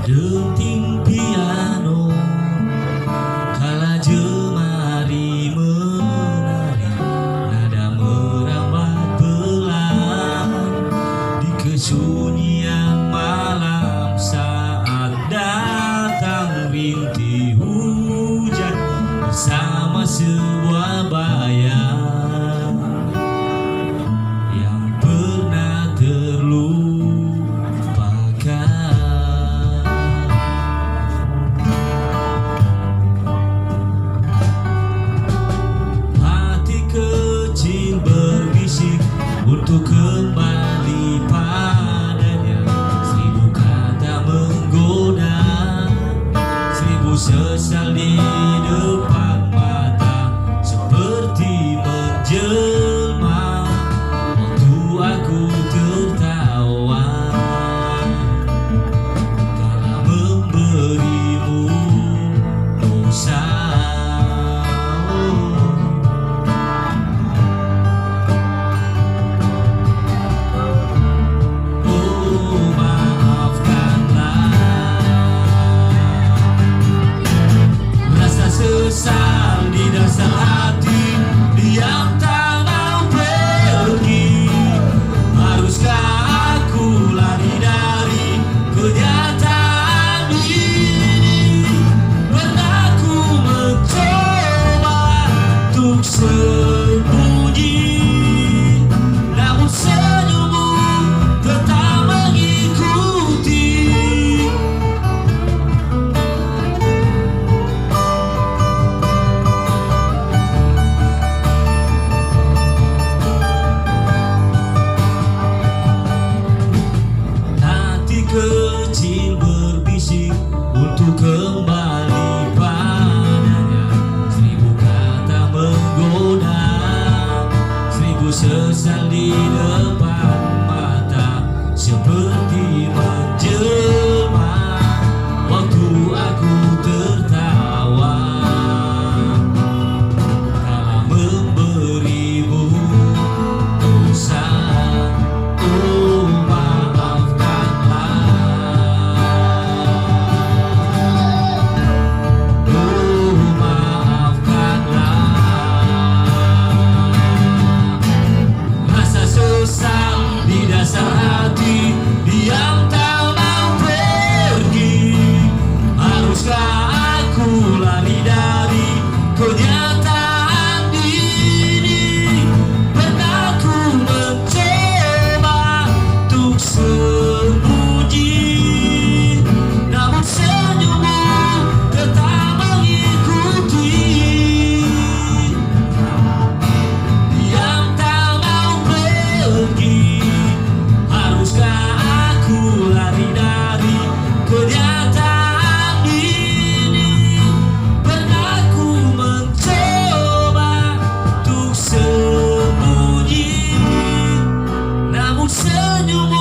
Denting piano kala jemari menari, nada merambat pelan di kesunyian malam saat datang rintik hujan bersama sebuah bayang yang pernah terlupakan. Berbisik untuk kembali padanya, 1000 kata menggoda, 1000 sesal di depan mata, seperti menjelma waktu aku tertawa kala memberimu dosa. Sesal di dasar hati, diam tak mau pergi. Haruskah aku lari dari kenyataan ini? Pernah ku mencoba untuk sembunyi, namun senyummu tetap mengikuti. Kecil berbisik untuk kembali padanya, 1000 kata menggoda, 1000 sesal di depan mata, seperti menjelma waktu aku tertawa kala memberimu dosa. Hati diam tak mau pergi. Haruskah aku lari dari kenyataan ini? Pernah ku mencoba untuk sembunyi, namun senyummu tetap mengikuti. Diam tak mau pergi. Haruskah aku lari dari kenyataan ini? Pernah ku mencoba untuk sembunyi, namun senyummu